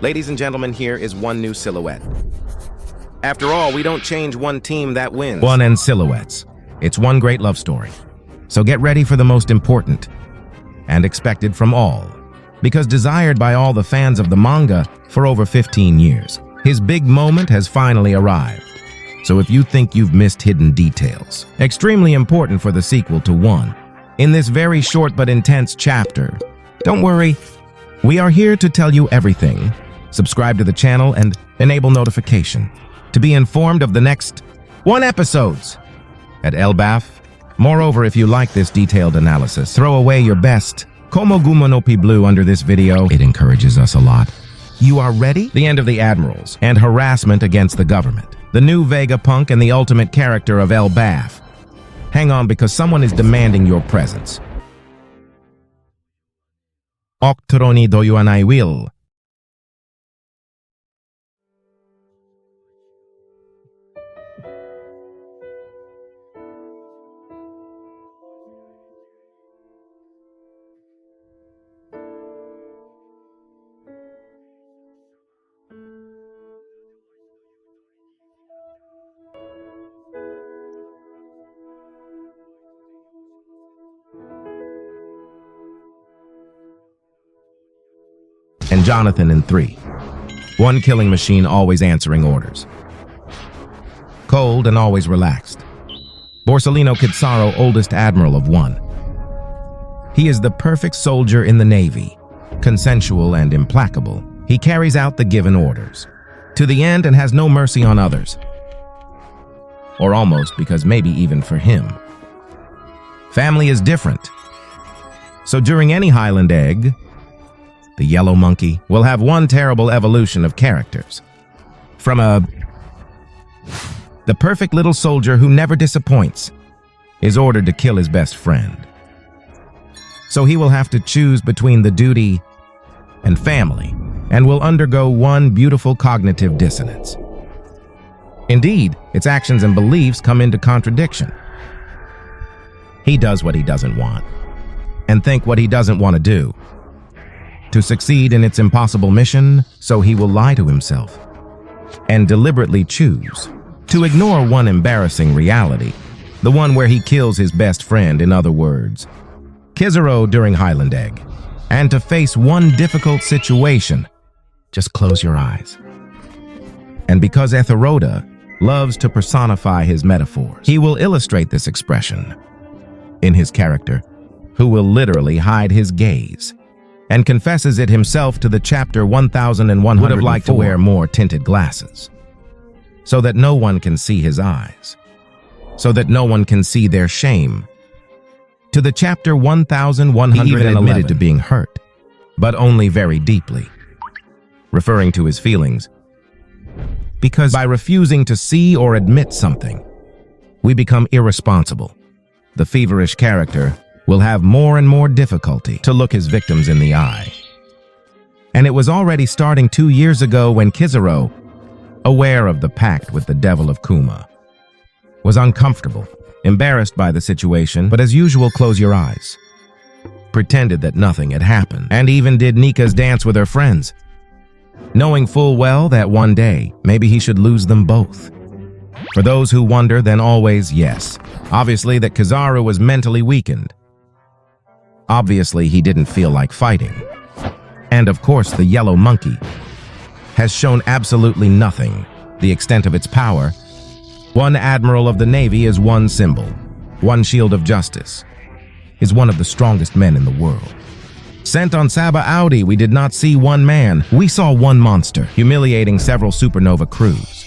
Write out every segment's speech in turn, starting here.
Ladies and gentlemen, here is one new silhouette. After all, we don't change one team that wins. One and silhouettes. It's one great love story. So get ready for the most important and expected from all, because desired by all the fans of the manga for over 15 years. His big moment has finally arrived. So if you think you've missed hidden details, extremely important for the sequel to 1, in this very short but intense chapter, don't worry, we are here to tell you everything. Subscribe to the channel and enable notification to be informed of the next 1 episodes at Elbaf. Moreover, if you like this detailed analysis, throw away your best Como Gumo no Pi Blue under this video. It encourages us a lot. You are ready? The end of the admirals and harassment against the government. The new Vegapunk and the ultimate character of Elbaf. Hang on, because someone is demanding your presence. Octoroni doyuanai will. And Jonathan in 3. One killing machine always answering orders. Cold and always relaxed. Borsalino Kitsaro, oldest admiral of 1. He is the perfect soldier in the Navy, consensual and implacable. He carries out the given orders to the end and has no mercy on others. Or almost, because maybe even for him. Family is different. So during any Highland egg, the yellow monkey will have one terrible evolution of characters. From the perfect little soldier who never disappoints is ordered to kill his best friend. So he will have to choose between the duty and family and will undergo one beautiful cognitive dissonance. Indeed, its actions and beliefs come into contradiction. He does what he doesn't want and think what he doesn't want to do. To succeed in its impossible mission, so he will lie to himself and deliberately choose to ignore one embarrassing reality, the one where he kills his best friend, in other words, Kizuro during Highland Egg, and to face one difficult situation. Just close your eyes. And because Etheroda loves to personify his metaphors, he will illustrate this expression in his character, who will literally hide his gaze and confesses it himself to the chapter 1104. Would have liked to wear more tinted glasses, so that no one can see his eyes, so that no one can see their shame. To the chapter 1111, he even admitted to being hurt, but only very deeply, referring to his feelings, because by refusing to see or admit something, we become irresponsible. The feverish character will have more and more difficulty to look his victims in the eye. And it was already starting 2 years ago when Kizuro, aware of the pact with the devil of Kuma, was uncomfortable, embarrassed by the situation, but as usual, close your eyes. Pretended that nothing had happened, and even did Nika's dance with her friends, knowing full well that one day, maybe he should lose them both. For those who wonder, then always, yes, obviously that Kizaru was mentally weakened. Obviously, he didn't feel like fighting. And of course, the yellow monkey has shown absolutely nothing. The extent of its power. One admiral of the Navy is one symbol, one shield of justice, is one of the strongest men in the world. Sent on Saba Audi, we did not see one man. We saw one monster, humiliating several supernova crews.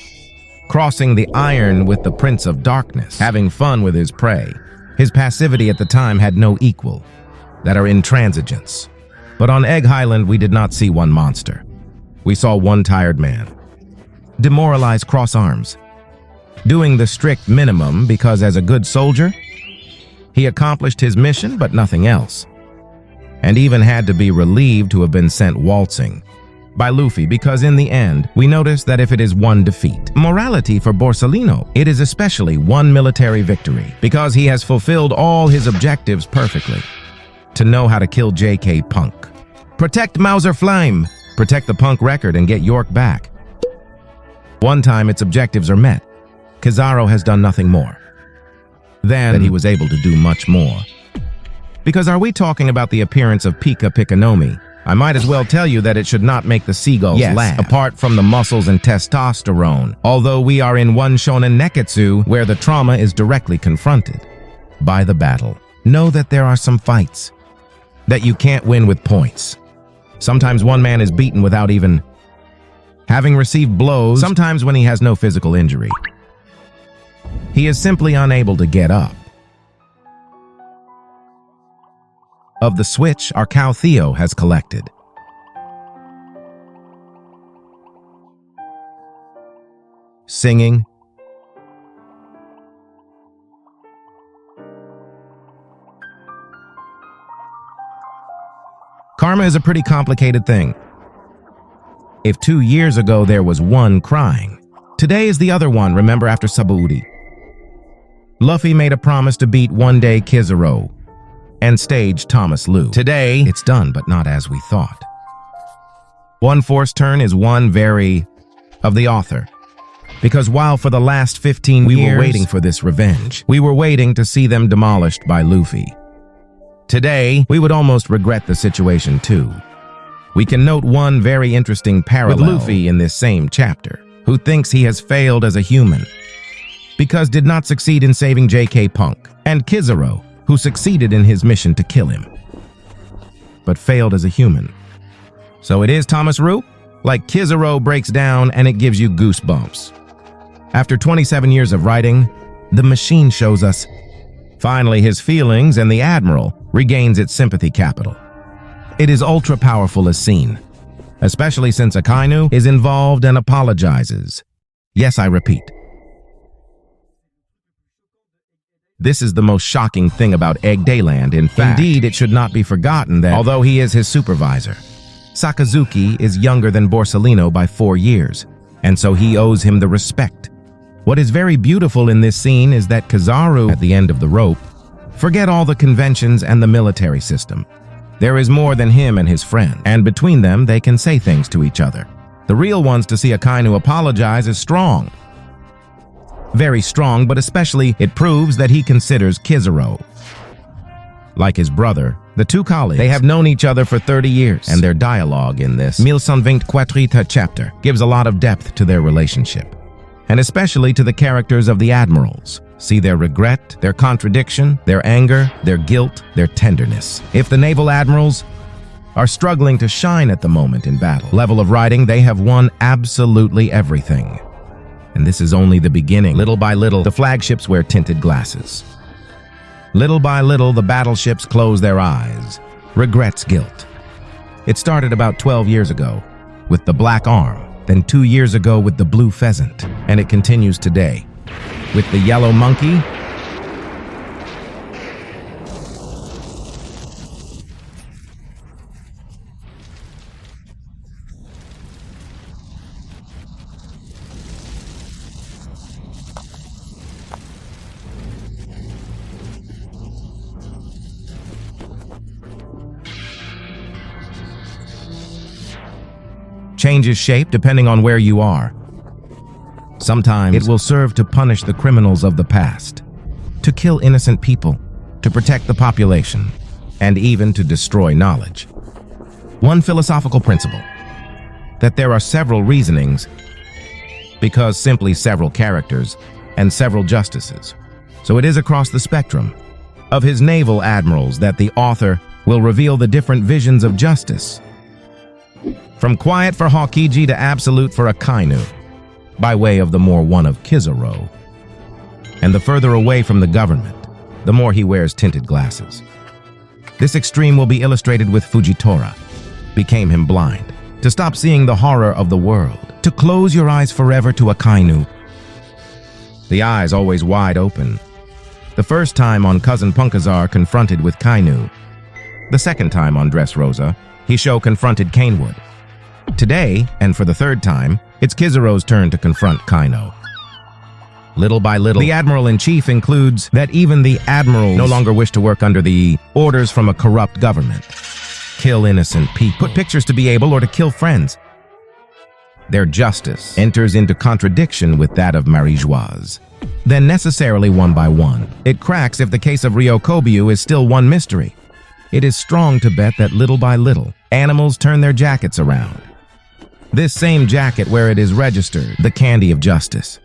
Crossing the iron with the Prince of Darkness, having fun with his prey. His passivity at the time had no equal. That are intransigence. But on Egg Highland, we did not see one monster. We saw one tired man, demoralized cross arms, doing the strict minimum because as a good soldier, he accomplished his mission but nothing else, and even had to be relieved to have been sent waltzing by Luffy because in the end, we noticed that if it is one defeat, morality for Borsalino, it is especially one military victory because he has fulfilled all his objectives perfectly. To know how to kill JK Punk, protect Mauser Flame, protect the punk record, and get York back. One time its objectives are met, Kizaru has done nothing more. Then that he was able to do much more. Because are we talking about the appearance of Pika Pikanomi? I might as well tell you that it should not make the seagulls laugh. Apart from the muscles and testosterone, although we are in one shonen neketsu where the trauma is directly confronted by the battle. Know that there are some fights that you can't win with points. Sometimes one man is beaten without even having received blows. Sometimes when he has no physical injury, he is simply unable to get up. Of the switch, our cow Theo has collected. Singing. Karma is a pretty complicated thing. If 2 years ago there was one crying, today is the other one, remember, after Sabaudi. Luffy made a promise to beat one day Kizaru and stage Thomas Lu. Today, it's done, but not as we thought. One forced turn is one very of the author. Because while for the last 15 years we were waiting for this revenge, we were waiting to see them demolished by Luffy. Today, we would almost regret the situation too. We can note one very interesting parallel with Luffy in this same chapter, who thinks he has failed as a human because did not succeed in saving JK Punk, and Kizaru, who succeeded in his mission to kill him, but failed as a human. So it is Thomas Roop? Like Kizaru breaks down and it gives you goosebumps. After 27 years of writing, the machine shows us finally his feelings, and the Admiral regains its sympathy capital. It is ultra-powerful as seen, especially since Akainu is involved and apologizes. Yes, I repeat. This is the most shocking thing about Egg Dayland. In fact, indeed, it should not be forgotten that, although he is his supervisor, Sakazuki is younger than Borsalino by 4 years, and so he owes him the respect. What is very beautiful in this scene is that Kizaru, at the end of the rope, forget all the conventions and the military system. There is more than him and his friend, and between them, they can say things to each other. The real ones to see Akainu apologize is strong. Very strong, but especially it proves that he considers Kizaru like his brother. The two colleagues, they have known each other for 30 years, and their dialogue in this 1124 chapter gives a lot of depth to their relationship, and especially to the characters of the admirals. See their regret, their contradiction, their anger, their guilt, their tenderness. If the naval admirals are struggling to shine at the moment in battle level of writing, they have won absolutely everything. And this is only the beginning. Little by little, the flagships wear tinted glasses. Little by little, the battleships close their eyes. Regrets guilt. It started about 12 years ago with the Black Arm, then 2 years ago with the Blue Pheasant, and it continues today with the Yellow Monkey, changes shape depending on where you are. Sometimes it will serve to punish the criminals of the past, to kill innocent people, to protect the population, and even to destroy knowledge. One philosophical principle, that there are several reasonings because simply several characters and several justices. So it is across the spectrum of his naval admirals that the author will reveal the different visions of justice. From quiet for Hokiji to absolute for Akainu, by way of the more one of Kizaru. And the further away from the government, the more he wears tinted glasses. This extreme will be illustrated with Fujitora, became him blind, to stop seeing the horror of the world, to close your eyes forever to Akainu. The eyes always wide open. The first time on Cousin Punkazar confronted with Kainu. The second time on Dressrosa, Hisho confronted Canewood. Today, and for the third time, it's Kizaru's turn to confront Kaino. Little by little, the Admiral-in-Chief includes that even the admirals no longer wish to work under the orders from a corrupt government. kill innocent people, put pictures to be able or to kill friends. Their justice enters into contradiction with that of Marie-Joise. Then necessarily one by one, it cracks if the case of Ryokobyu is still one mystery. It is strong to bet that little by little, animals turn their jackets around. This same jacket where it is registered, the candy of justice.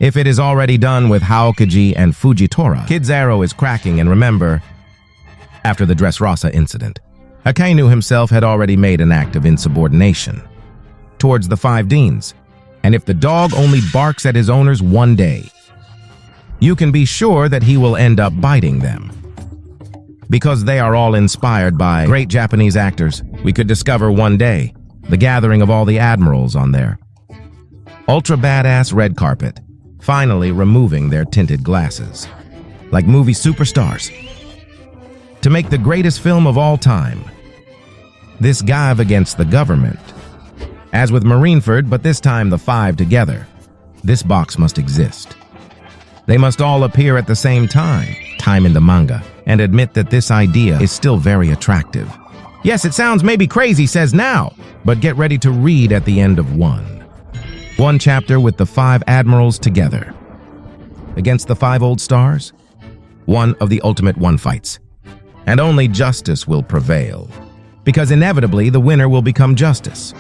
If it is already done with Haokiji and Fujitora, Kid's arrow is cracking, and remember, after the Dressrosa incident, Akainu himself had already made an act of insubordination towards the 5 deans, and if the dog only barks at his owners one day, you can be sure that he will end up biting them. Because they are all inspired by great Japanese actors, we could discover one day the gathering of all the admirals on their ultra badass red carpet, finally removing their tinted glasses, like movie superstars, to make the greatest film of all time. This gave against the government. As with Marineford, but this time the 5 together. This box must exist. They must all appear at the same time in the manga, and admit that this idea is still very attractive. Yes, it sounds maybe crazy, says now, but get ready to read at the end of one chapter with the 5 admirals together. Against the 5 old stars, one of the ultimate one fights. And only justice will prevail, because inevitably the winner will become justice.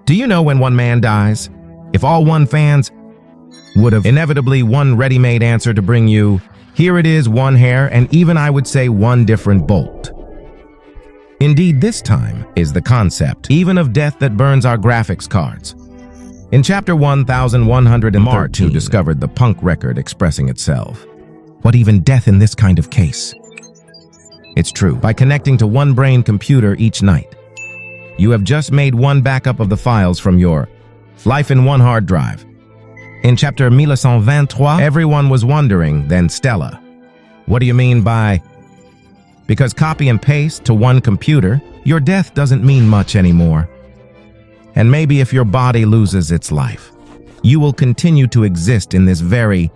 Do you know when one man dies, if all one fans would have inevitably one ready-made answer to bring you, here it is, one hair, and even I would say one different bolt. Indeed, this time is the concept, even of death that burns our graphics cards. In chapter 1113, Mark who discovered the punk record expressing itself. What even death in this kind of case? It's true, by connecting to one brain computer each night. You have just made one backup of the files from your life in one hard drive. In chapter 1123, everyone was wondering, then Stella, what do you mean by? Because copy and paste to one computer, your death doesn't mean much anymore. And maybe if your body loses its life, you will continue to exist in this very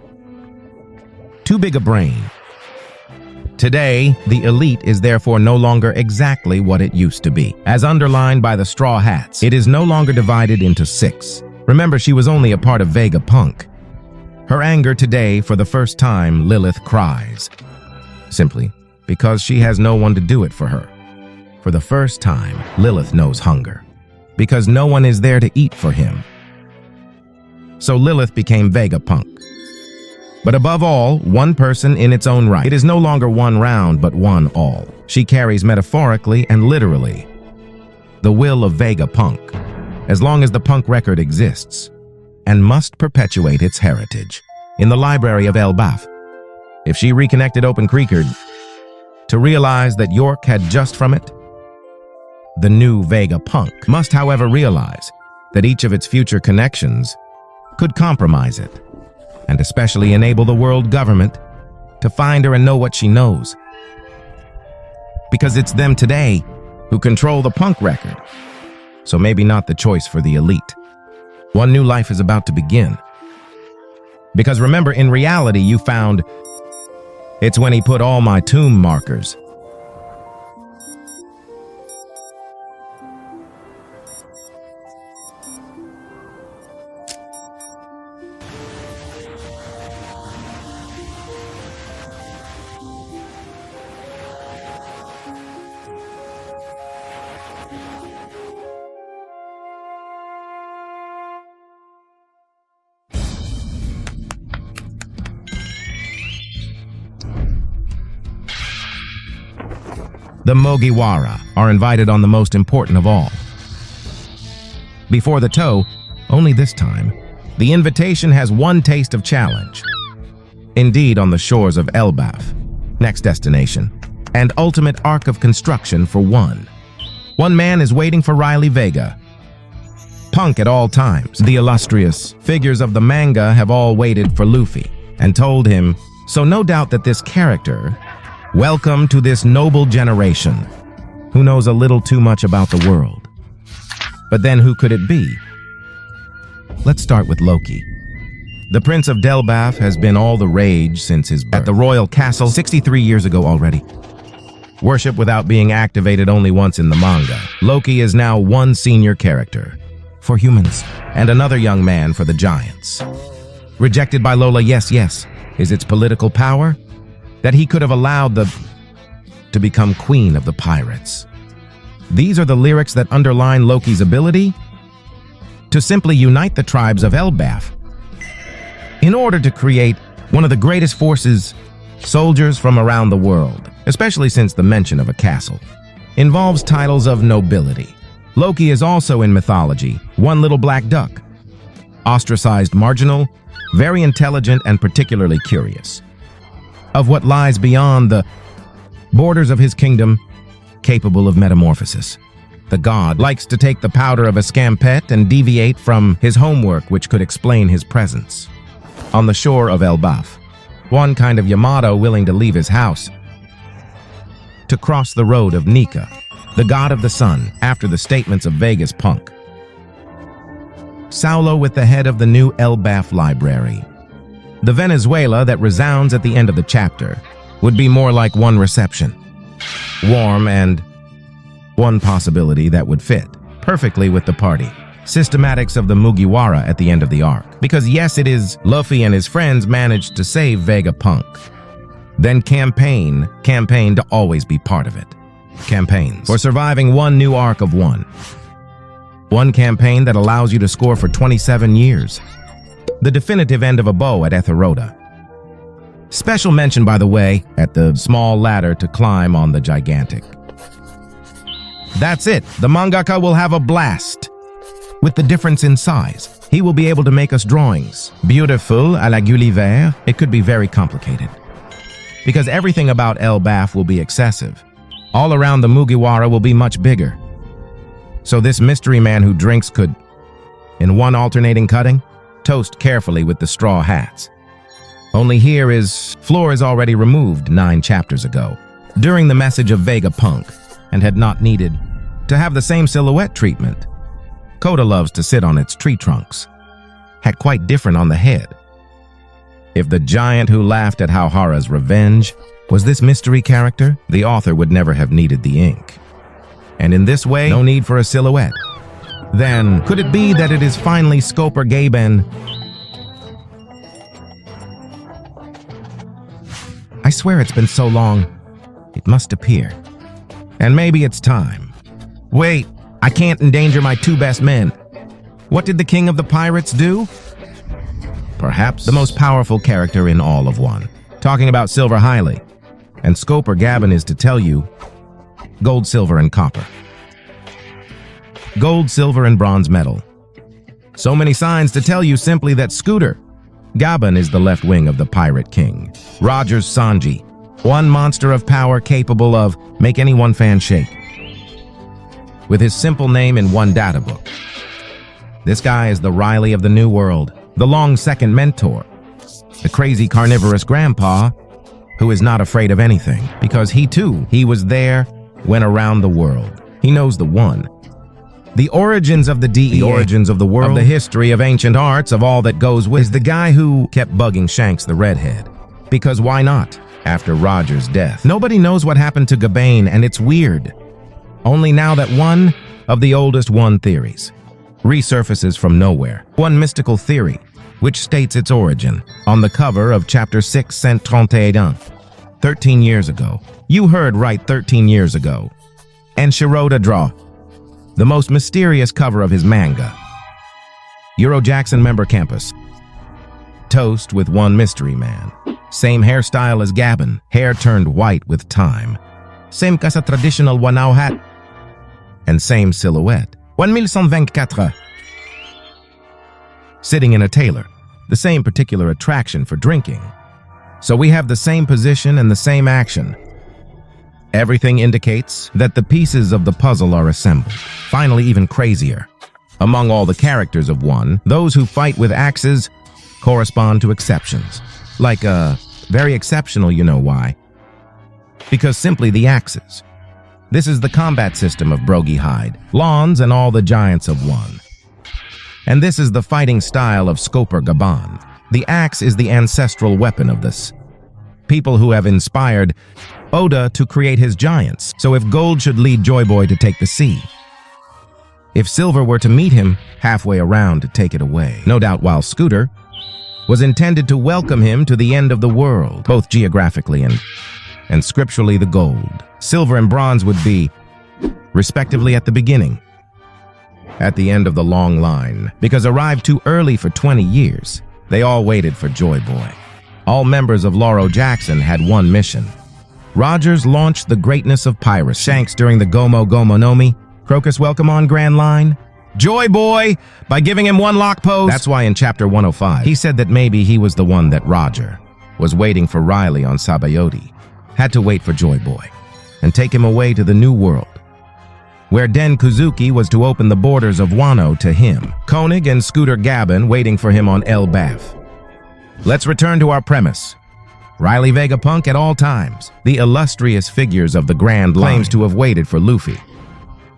too big a brain. Today, the elite is therefore no longer exactly what it used to be. As underlined by the Straw Hats, it is no longer divided into 6. Remember, she was only a part of Vegapunk. Her anger today, for the first time, Lilith cries. Simply because she has no one to do it for her. For the first time, Lilith knows hunger. Because no one is there to eat for him. So Lilith became Vegapunk. But above all, one person in its own right. It is no longer one round, but one all. She carries metaphorically and literally the will of Vegapunk, as long as the punk record exists, and must perpetuate its heritage in the library of Elbaf. If she reconnected Open Creekard, to realize that York had just from it, the new Vegapunk must, however, realize that each of its future connections could compromise it, and especially enable the world government to find her and know what she knows. Because it's them today who control the punk record, so maybe not the choice for the elite. One new life is about to begin. Because remember, in reality, you found it's when he put all my tomb markers. The Mugiwara are invited on the most important of all. Before the toe, only this time, the invitation has one taste of challenge. Indeed, on the shores of Elbaf, next destination, and ultimate arc of construction for one. One man is waiting for Riley Vega. Punk at all times, the illustrious figures of the manga have all waited for Luffy and told him, so no doubt that this character Welcome to this noble generation, who knows a little too much about the world. But then who could it be? Let's start with Loki. The Prince of Delbaf has been all the rage since his birth. At the royal castle 63 years ago already. Worship without being activated only once in the manga. Loki is now one senior character for humans and another young man for the giants. Rejected by Lola, yes, is its political power that he could have allowed to become queen of the pirates. These are the lyrics that underline Loki's ability to simply unite the tribes of Elbaf in order to create one of the greatest forces, soldiers from around the world, especially since the mention of a castle involves titles of nobility. Loki is also in mythology, one little black duck, ostracized marginal, very intelligent and particularly curious of what lies beyond the borders of his kingdom, capable of metamorphosis. The god likes to take the powder of a scampet and deviate from his homework, which could explain his presence on the shore of Elbaf. One kind of Yamato willing to leave his house to cross the road of Nika, the god of the sun, after the statements of Vegapunk. Saulo with the head of the new Elbaf library. The Venezuela that resounds at the end of the chapter would be more like one reception. Warm and one possibility that would fit perfectly with the party. Systematics of the Mugiwara at the end of the arc. Because yes, it is Luffy and his friends managed to save Vegapunk. Then campaign to always be part of it. Campaigns for surviving one new arc of one. One campaign that allows you to score for 27 years. The definitive end of a bow at Etheroda. Special mention, by the way, at the small ladder to climb on the gigantic. That's it. The mangaka will have a blast. With the difference in size, he will be able to make us drawings. Beautiful à la Gulliver, it could be very complicated. Because everything about Elbaf will be excessive. All around the Mugiwara will be much bigger. So this mystery man who drinks could, in one alternating cutting, toast carefully with the straw hats. Only floor is already removed 9 chapters ago, during the message of Vegapunk, and had not needed to have the same silhouette treatment. Koda loves to sit on its tree trunks. Had quite different on the head. If the giant who laughed at Hauhara's revenge was this mystery character, the author would never have needed the ink. And in this way, no need for a silhouette. Then, could it be that it is finally Scoper Gaben? I swear it's been so long. It must appear. And maybe it's time. Wait, I can't endanger my 2 best men. What did the king of the pirates do? Perhaps the most powerful character in all of one. Talking about Silver Highly. And Scoper Gaben is to tell you, gold, silver, and copper. Gold, silver, and bronze medal. So many signs to tell you simply that Scooter Gaben is the left wing of the Pirate King. Rogers Sanji, one monster of power capable of make any one fan shake. With his simple name in one data book. This guy is the Riley of the New World, the long-second mentor, the crazy carnivorous grandpa who is not afraid of anything, because he was there, went around the world. He knows the one. The origins of the DEA, the origins of the world, of the history of ancient arts, of all that goes with, is the guy who kept bugging Shanks the redhead. Because why not? After Roger's death. Nobody knows what happened to Gabain, and it's weird. Only now that one of the oldest one theories resurfaces from nowhere. One mystical theory, which states its origin on the cover of chapter 631. 13 years ago. You heard right, 13 years ago. And Shiroda draw the most mysterious cover of his manga. Euro Jackson member campus. Toast with one mystery man. Same hairstyle as Gaben, hair turned white with time. Same casa traditional Wanao hat. And same silhouette. 1124. Sitting in a tailor, the same particular attraction for drinking. So we have the same position and the same action. Everything indicates that the pieces of the puzzle are assembled. Finally, even crazier. Among all the characters of one, those who fight with axes correspond to exceptions. Like very exceptional, you know why. because simply the axes. This is the combat system of Brogy Hide, Lawns, and all the giants of one. And this is the fighting style of Scoper Gaban. The axe is the ancestral weapon of this. People who have inspired Oda to create his giants. So if Gold should lead Joy Boy to take the sea, if Silver were to meet him halfway around to take it away, no doubt while Scooter was intended to welcome him to the end of the world, both geographically and scripturally the Gold. Silver and Bronze would be, respectively, at the beginning, at the end of the long line, because arrived too early for 20 years, they all waited for Joy Boy. All members of Lauro Jackson had one mission. Rogers launched the greatness of piracy. Shanks during the Gomo Gomo Nomi. Crocus welcome on Grand Line. Joy Boy, by giving him one lock pose. That's why in chapter 105, he said that maybe he was the one that Roger was waiting for Riley on Sabayoti, had to wait for Joy Boy and take him away to the new world, where Den Kuzuki was to open the borders of Wano to him. Koenig and Scooter Gabin waiting for him on El Baf. Let's return to our premise. Riley Vegapunk at all times, the illustrious figures of the Grand Line, claims to have waited for Luffy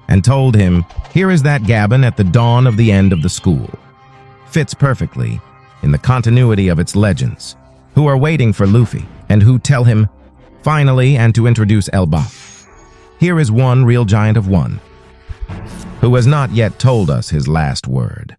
and told him, here is that Gabin at the dawn of the end of the school. Fits perfectly in the continuity of its legends, who are waiting for Luffy and who tell him, finally, and to introduce Elbaf. Here is one real giant of one, who has not yet told us his last word.